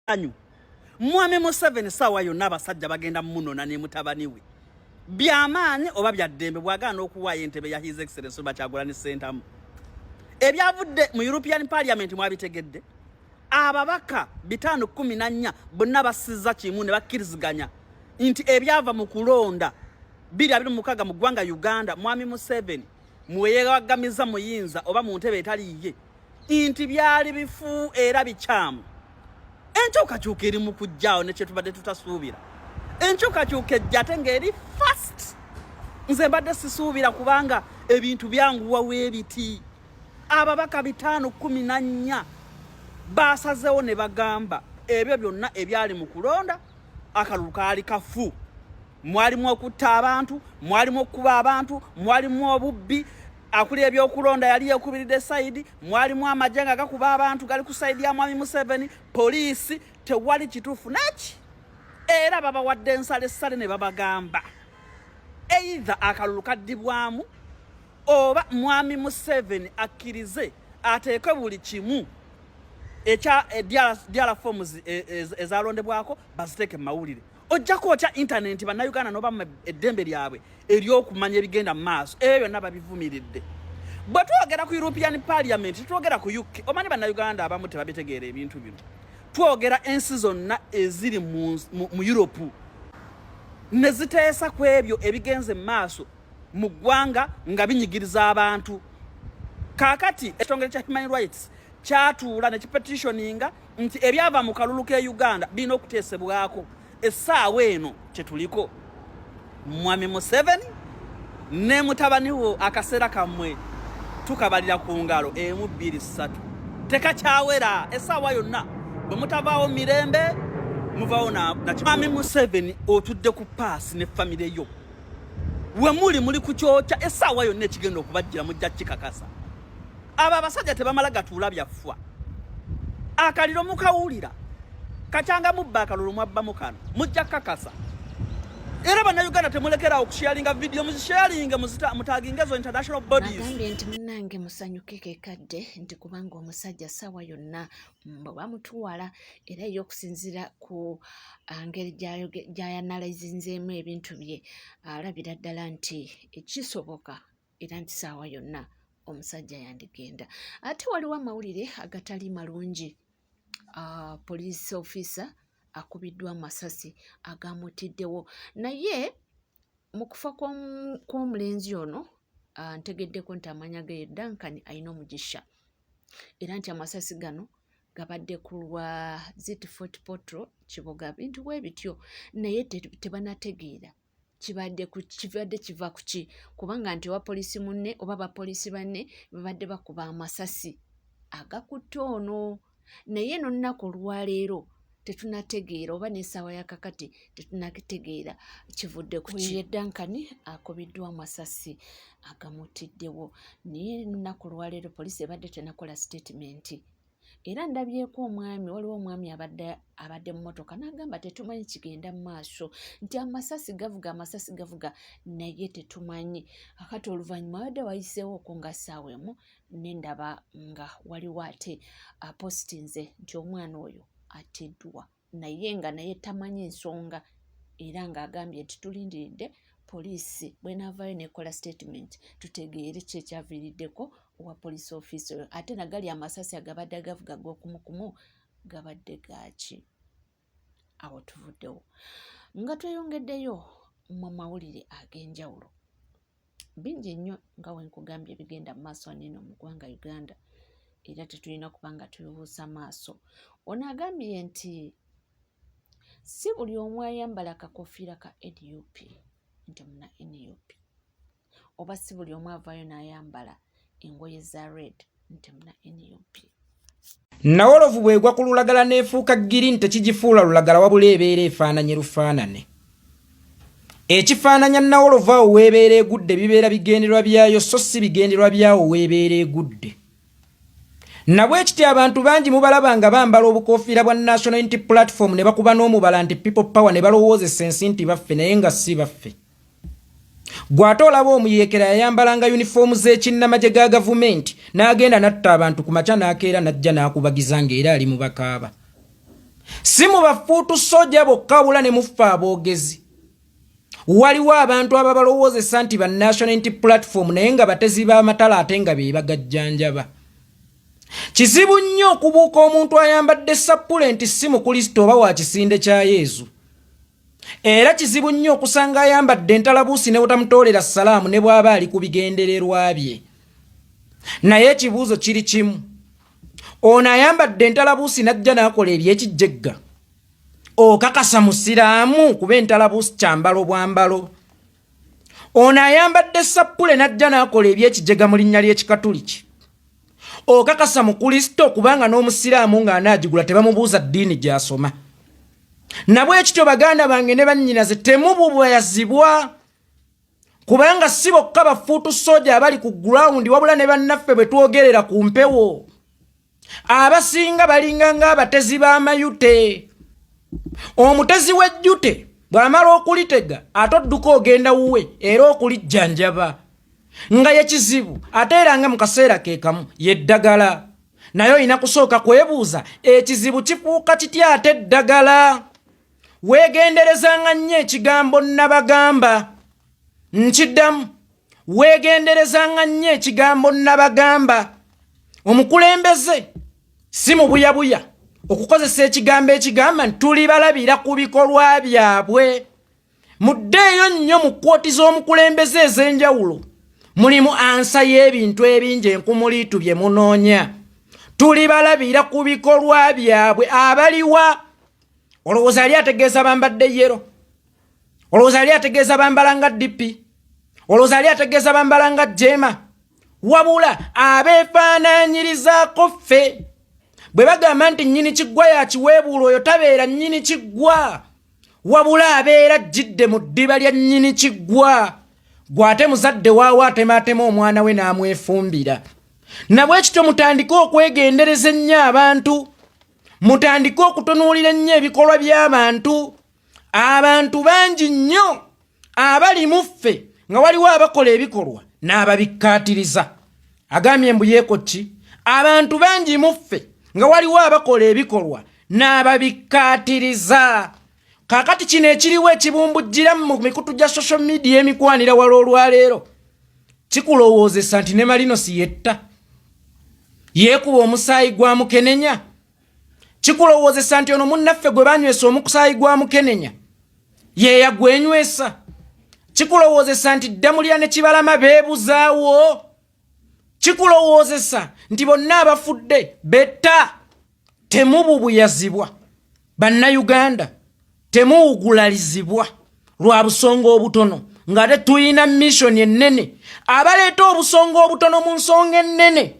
anyu mwami Museveni sawa yonna abasajja bagenda munona ne mutabani we byamaanyi oba byaddembe bwagaana okuwaayo entebe ya His Excellency Kyagulanyi Ssentamu ebyavudde mu European Parliament mwabitegedde ababaka 514 bonna basizza kimu ne bakkiriziganya nti ebyava mu kulonda 2026 mu ggwanga Uganda mwami Museveni mweyagamiza muyinza oba mu ntebe etaliye nti byali bifu era bikyamu enkyukakyuka eri mu kujjaawo ne kyetubadde tutasuubira enkyukakyuka ejjate ng'eri fast nze mbadde sisuubira kubanga ebintu byanguwa weebiti ababaka 514 basazeewo ne bagamba ebyo byonna ebyali mu kulonda akalulu kaali kafu mwalimu okutta abantu mwalimu okukuba abantu mwalimu obubbi akuli ebyokulonda yali yekubiridde saidi mwalimu amajenga gakuba abantu gali ku saidi ya mwami Museveni poliisi tewali kituufu neki era babawadde ensale ne babagamba either akalulu kaddibwamu oba mwami Museveni akkirize ateeke buli kimu ekya diala forms ezalondebwako baziteeke mu mawulire ojjako otya internet bannayuganda noba eddembe lyabwe eryokumanya ebigenda mu maaso ebyo byonna babivumiridde bwe twogera ku European Parliament twogera ku UK omanyi bannayuganda abamu tebabitegeera ebintu bino twogera ensi zonna eziri mu Europe ne ziteesa ku ebyo ebigenze mu maaso mu ggwanga nga binyigiriza abantu kaakati ekitongole kya Human Rights kyatuula ne kipetitioninga nti ebyava mu kalulu ke Uganda birina okuteesebwako essaawa eno kyetuliko mwami Museveni ne mutabani wo akaseera kammwe tukabalira ku ngalo 1 2 3 tekakyawera essaawa yonna bwe mutavaawo mirembe muvaawo na mwami Museveni otudde ku paasi ne famire yo we muli ku kyokya essaawa yonna ekigenda okubajjira mujja kikakasa abo abasajja tebamala gatuula byaffa akaliro mukawulira kachanga mubba akalulu mwabbamu kano mujja kakasa era bannayuganda temulekera okusharinga video muzisharinga mutaginga zo international bodies agambye nti munnange musanyukeke kadde nti kubanga omusajja sawa yonna bamutuwala era y'okusinzira ku ngeri gy'ayanalizinzeemu ebintu bye alabira ddala nti ekisoboka era nti sawa yonna omusajja yandigenda ate waliwo amawulire agatali malungi. Police officer akubiddwa amasasi agamutiddewo naye mu kufa kw'omulenzi ono ntegeddeko nti amanya ge Duncan alina omugisha era nti amasasi gano gabadde ku lwa Zitfort Potro Kiboga bintu bwe bityo naye tebanategeera kibadde kiva ku ki kubanga nti wa polisi munne oba bapolisi banne babadde bakuba amasasi agakutte ono naye no nnaku olwaleero tetunategeera oba n'essaawa ya kakati tetunategeera kivudde ku ki. Duncan akubiddwa amasasi agamutiddewo naye nnaku olwaleero poliisi ebadde tenakola statement era ndabyeko omwami waliwo omwami abadde mu mmotoka n'agamba tetumanyi kigenda mu maaso nti amasasi gavuga naye tetumanyi akati oluvannyuma abadde wayiseewo okwo nga ssaawa emu nendaba nga waliwo ate apositinze nti omwana oyo atiddwa naye tamanyi ensonga era ng'agambye nti tulindiridde poliisi bwenaavaayo nekola statement tutegeere ki ekyaviiriddeko owa police officer ate nagali amasasi agabadde agavuga g'okumukumu gabadde gaaki. Awo tuvuddewo nga tweyongeddeyo mu mawulire ag'enjawulo bingi nnyo nga wenkugambye ebigenda mu maaso nino mu ggwanga Uganda era tetulina kubanga tubuusa maaso. Ono agambye nti si buli omu ayambala akakofiira ka NUP nti muna NUP oba si buli omu avaayo n'ayambala engoye za red nti muna NUP. Nawolovu bwegwa ku lulagala neefuuka green tekigifuula lulagala wabula ebeera efaananye lufaanane. Ekifaananya nawolovu awo weebeera egudde bibeera bigenderwa byayo so si bigenderwa byawo weebeera egudde. Nabwe ekiti abantu bangi mubalaba nga bambala obukofiira bwa National Unity Platform ne bakuba n'omubala nti people power ne balowoozesa ensi nti baffe naye nga si baffe. Gwate olaba omuyeekera yayambalanga uniform z'ekinnamagye ga gavumenti n'agenda natta abantu ku makya n'akeera n'ajja n'akubagiza ng'era ali mu bakaaba. si mu bafuutu soja bokka wabula ne mufa aboogezi. Waliwo abantu ababalowoozesa nti ba National Unity Platform naye nga batezi b'amatala ate nga be bagajjanjaba. Kizibu nnyo okubuuka omuntu ayambadde supplement si mu Kristo oba wa kisinde kya Yesu. Era kizibu nnyo okusanga ayambadde entalabuusi ne butamutoolera salaamu ne bw'aba ali ku bigendererwa bye. Naye ekibuuzo kiri kimu. Ono ayambadde entalabuusi n'ajja n'akola eby'ekijjegga. Okakasa musiraamu kuba entalabuusi kyambalo bwambalo. Ono ayambadde sappule n'ajja n'akola eby'ekijjegga mu linnya ly'Ekikatuliki. Okakasa mu Kristo kubanga n'omusiraamu ng'anaagigula tebamubuuza ddiini gy'asoma. Nabwe ekityo baganda bange ne bannyinaze temububwayazibwa. Kubanga si bokka bafuutu soja abali ku ground wabula ne bannaffe bwe twogerera ku mpewo. Abasinga balinga ng'abatezi b'amayute. Omutezi w'ejjute bw'amala okulitega ate odduka ogenda wuwe era okulijjanjaba. Nga ye kizibu ate era nga mu kaseera ke kamu yeddagala. Naye olina kusooka kwebuuza ekizibu kifuuka kitya ate eddagala. Weegenderezanga nnyo ekigambo nabagamba. Nkiddamu weegenderezanga nnyo ekigambo nabagamba. Omukulembeze si mu buyabuya okukozesa ekigambo ekigamba nti tulibalabira ku bikolwa byabwe. Muddeeyo nnyo mu kkooti z'omukulembeze ez'enjawulo. Mulimu ansa y'ebintu ebingi enkumuliitu bye munoonya. Tulibalabira ku bikolwa byabwe abaliwa. Olowooza ali ategeeza bambadde yero. Olowooza ali ategeeza bambala nga DP. Olowooza ali ategeeza bambala nga Jema. Wabula abeefaanaanyirizaako ffe. Bwe bagamba nti nnyini kiggwa yakiweebuula oyo tabeera nnyini kiggwa. Wabula abeera ajjidde mu ddiba lya nnyini kiggwa. Gwate muzadde waawo atemaatema omwana we n'amwefumbira. Nabwe kityo mutandike okwegendereza ennyo abantu. Mutandike okutunuulira ennyo ebikolwa by'abantu. Abantu bangi nnyo abali mu ffe nga waliwo abakola ebikolwa n'ababikkaatiriza. Agambye mbu yeeko ki? Abantu bangi mu ffe nga waliwo abakola ebikolwa n'ababikkaatiriza. Kaakati kino ekiriwo ekibumbujjira mu mikutu gya social media emikwanira wala olwaleero kikulowoozesa nti ne Malinosi yetta yeekuba omusaayi gwa mukenenya. Kikulowoozesa nti ono munnaffe gwe banywesa omusaayi gwa mukenenya ye yagwenywesa. Kikulowoozesa nti ddamulya ne Kibalama beebuzaawo. Kikulowoozesa nti bonna abafudde betta. Temububuyazibwa bannayuganda. Temuwugulalizibwa lwa busongo obutono ng'ate tuyina mission ennene abaleeta obusongo obutono mu nsonga ennene.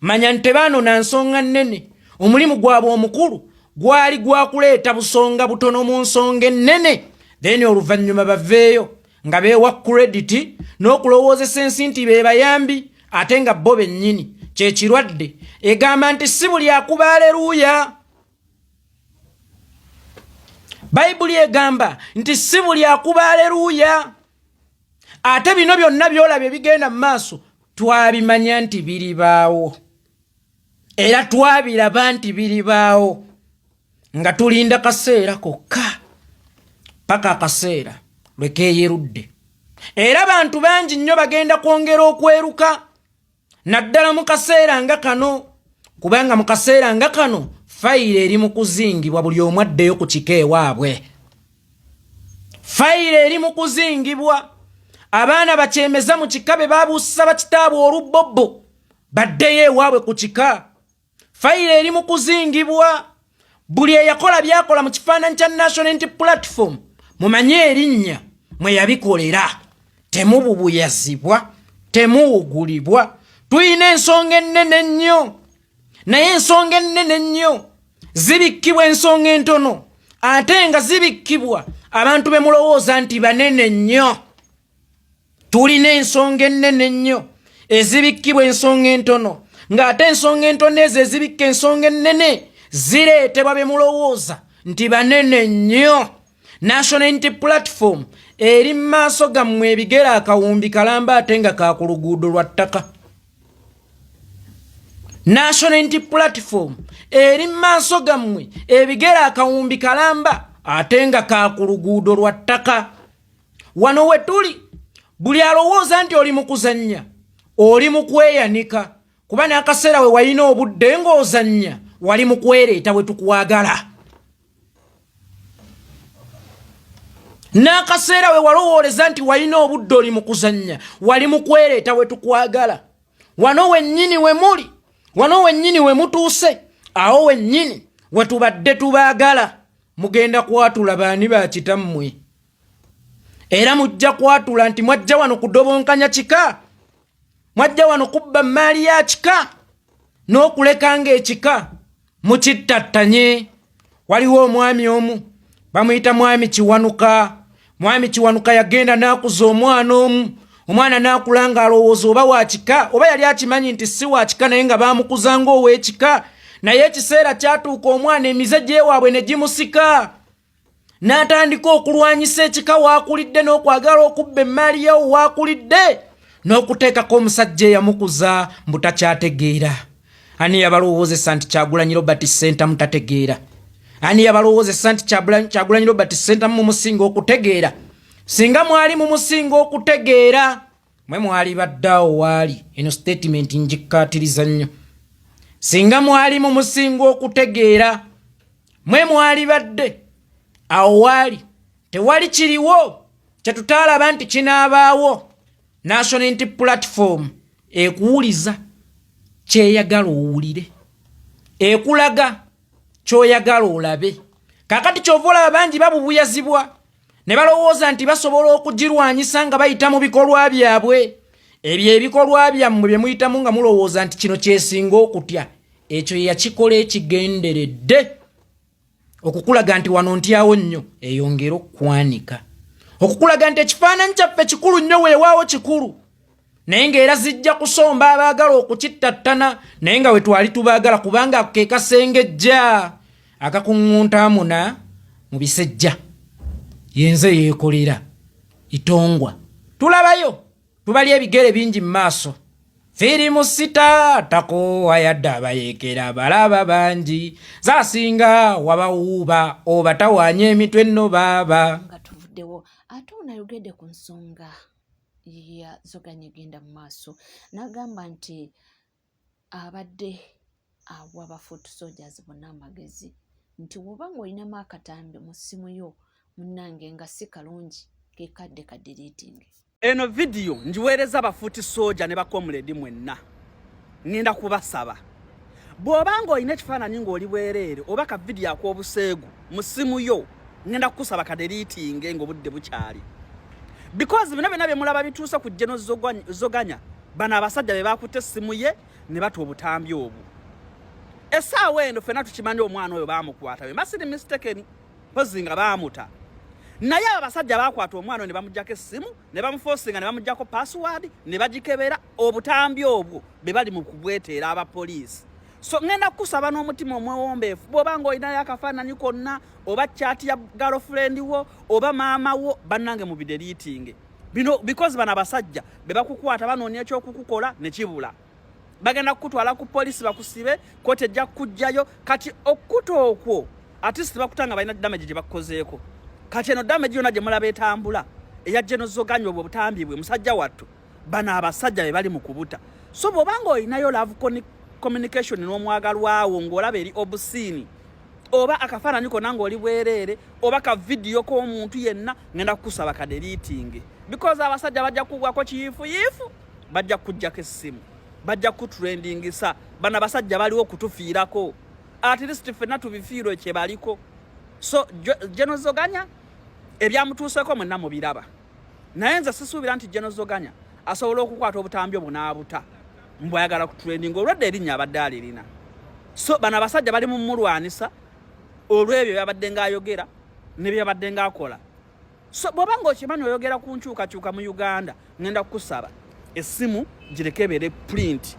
Manya nti baano na nsonga nnene. Omulimu gwabwe omukulu gwali gwa kuleeta busonga butono mu nsonga ennene. Then oluvannyuma baveeyo nga beewa credit n'okulowoozesa ensi nti be bayambi ate nga bo bennyini kye kirwadde egamba nti si buli akuba aleluuya. Bayibuli egamba nti si buli akuba aleluuya. Ate bino byonna byolabye bigenda mu maaso twabimanya nti biribaawo. Era twabiraba nti biribaawo nga tulinda kaseera kokka paka akaseera lwe keeyerudde. Era abantu bangi nnyo bagenda kwongera okweruka naddala mu kaseera nga kano. Kubanga mu kaseera nga kano fayire eri mu kuzingibwa buli omu addeyo ku kika ewaabwe. Fayire eri mu kuzingibwa. Abaana bakyemeza mu kika be baabuusa bakitaabwe olubbobbo baddeyo ewaabwe ku kika. Fayire eri mu kuzingibwa. Buli eyakola byakola mu kifaananyi kya National Unity Platform mumanye erinnya mwe yabikolera. Temububuyazibwa. Temuwugulibwa. Tuyina ensonga ennene nnyo. Naye ensonga ennene nnyo zibikkibwa ensonga entono ate nga zibikkibwa abantu be mulowooza nti banene nnyo. Tulina ensonga ennene nnyo ezibikkibwa ensonga entono ng'ate ensonga entono ezo ezibikka ensonga ennene zireetebwa be mulowooza nti banene nnyo. National Unity Platform eri mu maaso gammwe ebigera akawumbi kalamba ate nga ka ku luguudo lwa ttaka. National Unity Platform eri maaso gammwe ebigere akawumbi kalamba ate nga ka ku luguudo lwa ttaka. Wano we tuli buli alowooza nti oli mu kuzannya oli mu kweyanika, kuba n'akaseera we walina obudde ng'ozannya wali mu kwereeta we tukwagala. N'akaseera we walowooleza nti walina obudde oli mu kuzannya wali mu kwereeta we tukwagala. Wano wennyini we muli, wano wennyini we mutuuse, awo wennyini we tubadde tubaagala. Mugenda kwatula baani ba kitammwe, era mujja kwatula nti mwajja wano kudobonkanya kika, mwajja wano kubba maali ya kika n'okulekanga ekika mukittattanye. Waliwo omwami omu bamuyita mwami Kiwanuka. Mwami Kiwanuka yagenda n'akuza omwana omu, omwana n'akulanga alowooza oba wa kika oba yali akimanyi nti si wa kika naye nga bamukuzanga ow'ekika. Naye ekiseera kyatuuka omwana emize gy'ewaabwe ne gimusika, n'atandika okulwanyisa ekika waakulidde n'okwagala okubba emmaali yawo waakulidde n'okuteekako omusajja eyamukuza mbu takyategeera. Ani yabalowoozesa nti Kyagulanyi Robert Ssentamu mutategeera? Ani yabalowoozesa nti Kyagulanyi Robert Ssentamu mumusinga okutegeera? Singa mwali mumusinga okutegeera mwe mwali baddeawo waali, eno statement njikkaatiriza nnyo. Singa mwali mumusinga okutegeera mwe mwali badde awo waali, tewali kiriwo kyetutaalaba nti kinaabaawo. National Unity Platform ekuwuliza kyeyagala owulire, ekulaga kyoyagala olabe. Kakati kyova olaba bangi babubuyazibwa ne balowooza nti basobola okugirwanyisa nga bayita mu bikolwa byabwe. Ebyo ebikolwa byammwe bye muyitamu nga mulowooza nti kino kyesinga okutya, ekyo yakikola ekigenderedde okukulaga nti wano ntyawo nnyo, eyongera okukwanika, okukulaga nti ekifaananyi kyaffe kikulu nnyo, weewaawo kikulu, naye ng'era zijja kusomba abaagala okukittattana, naye nga we twali tubaagala, kubanga ke kasengejja akakuŋŋunta amuna mu bisejja yenze yeekolera itongwa. Tulabayo tubali ebigere bingi mu maaso. Firimu sita tako wayadda abayeekera balaba bangi zasinga wabawuuba oba tawaanya emitwe nno baaba. Nga tuvuddewo ate onayogedde ku nsonga ya Zoganya egenda mu maaso, n'agamba nti abadde awa Bafoot Soldiers bonna amagezi nti woba ng'olinamu akatambi mu ssimu yo munnange nga si kalungi kekadde ka deleting. Eno video njiweereza Bafoot Soldier ne bakomuledi mwenna. Ngenda kubasaba bw'obanga olina ekifaananyi ng'oli bwereere oba ka video ak'obuseegu mu ssimu yo, ngenda kukusaba ka deleting ng'obudde bukyali, because bino byonna bye mulaba bituuse ku General Zoganya bano abasajja be bakutte essimu ye ne bata obutambi obwo. Essaawa eno ffenna tukimanyi omwana oyo baamukwata, be masiri mistaken pozi nga baamuta. Naye abasajja bakwata omwana ne bamujjako essimu ne bamuforcinga ne bamujjako password ne bagikebera, obutambi obwo be bali mu kubweteera abapoliisi. So ngenda kusaba n'omutima omwewombeefu bw'obanga olinayo akafaananyi konna oba chat ya girlfriend wo oba maama wo, bannange mu bideleting bino, because bano abasajja be bakukwata banoonya ekyokukukola ne kibula, bagenda kukutwala ku poliisi bakusibe, kooti ejja kujjayo. Kati okukuta okwo at least bakutanga balina damage gye bakukozeeko. Kati eno damage yonna gye mulaba etambula eya General Zoganya obwo butambi bwe musajja wattu, bano abasajja be bali mu kubuta. So bw'obanga olinayo love communication n'omwagalwawo ng'olaba eri obusini oba akafaananyi konna ng'oli bwereere oba ka video k'omuntu yenna, ngenda kukusaba ka deleting, because abasajja bajja kugwako kiyiifuyiifu, bajja kujjako essimu, bajja kutrendingisa. Bano abasajja baliwo okutufiirako, at least ffenna tubifiirwe kye baliko. So General Zoganya ebyamutuuseko mwenna mubiraba, naye nze sisuubira nti General Zoganya asobola okukwata obutambi obwo n'abuta mbwayagala ku trending olwadde erinnya abadde alirina. So bano abasajja bali mu mulwanisa olw'ebyo byabadde ng'ayogera ne byabadde ng'akola. So bw'obanga okimanyi oyogera ku nkyukakyuka mu Uganda, ngenda kukusaba essimu gireke ebeere print,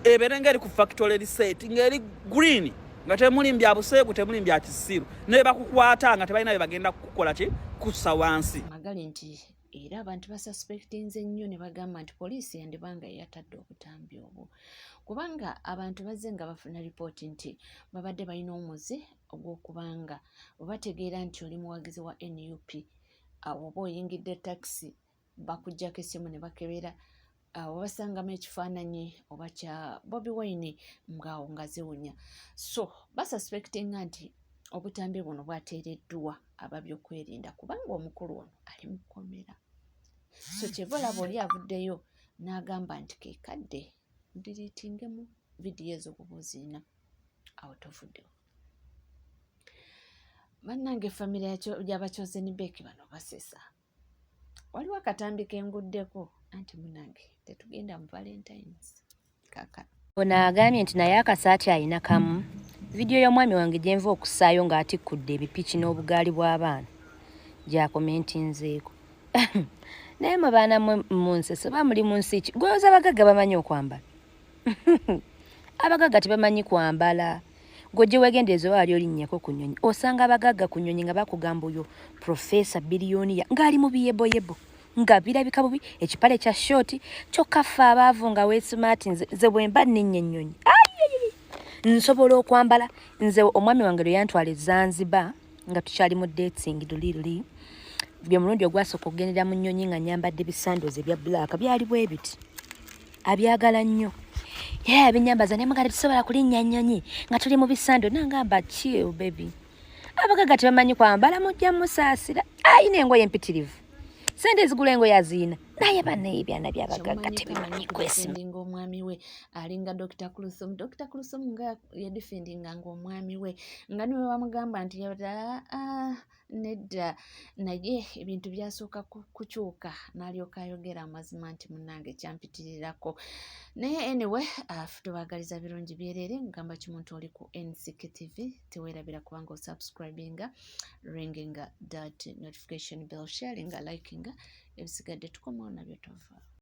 ebeere ng'eri ku factory reset, ng'eri green, nga temuli mbya buseegu, temuli mbya kisiru, ne bakukwata nga tebalina bye bagenda kukola ki kussa wansi. Magali nti era abantu basuspectinze nnyo ne bagamba nti poliisi yandibanga yatadde obutambi obwo kubanga abantu bazze nga bafuna lipooti nti babadde balina omuze ogw'okubanga obategeera nti oli muwagizi wa NUP oba oyingidde takisi bakuggyako essimu ne bakebera wabasangamu ekifaananyi oba kya Bobi Wine ngaawo nga ziwunya so basuspectinga nti obutambi buno bwateereddwa ababyokwerinda kubanga omukulu ono ali mu kkomera so kyeva olaba oli avuddeyo n'agamba nti keekadde diriitingemu vidiyo ezo bubuziina awo tovuddewo bannange famire y'abakyoze Beeki bano basesa waliwo akatambi kenguddeko anti munange tetugenda mu Valentines kaka ono agambye nti naye akasaati alina kamu vidiyo y'omwami wange gye nva okusaayo ng'atikkudde ebipiki n'obugaali bw'abaana gyakomentinzeeko naye mu baana mu nsese ba muli mu nsi ki gweoza abagagga bamanyi okwambala abagagga tebamanyi kwambala gwe gye weegendereza oba wali olinnyako ku nnyonyi osanga abagagga ku nnyonyi nga bakugamba oyo Profesa Biliyoniya ng'ali mu biyeboyebo nga birabika bubi ekipale kya shooti kyokka ffe abaavu nga weesimaati nze bwe mba nninnya ennyonyi nsobola okwambala nze omwami wange lwe yantwala e Zanzibar nga tukyali mu dating luli bye mulundi ogwasooka okugendera mu nnyonyi nga nyambadde bisandozi ebya bbulaaka byali bwe biti abyagala nnyo abinyambaza naye mugale tusobola kulinnya nnyonyi nga tuli mu bisando nangamba chill baby abagagga tebamanyi kwambala mujja musaasira ayina engoye empitirivu sente ezigula engoye aziina naye bannaye ebyana by'abagagga tebimanyi kwesiima omwami we alinga Dr. Kulusom nga yadifendinga ng'omwami we nga niwe bamugamba nti nedda naye ebintu byasooka kukyuka n'alyoka ayogera amazima nti munnange kyampitirirako naye anyway tubaagaliza birungi byerere ngamba kimuntu oli ku NCK TV teweerabira kubanga osubscribinga ringinga that notification bell sharinga likinga ebisigadde tukomawo nabyo tova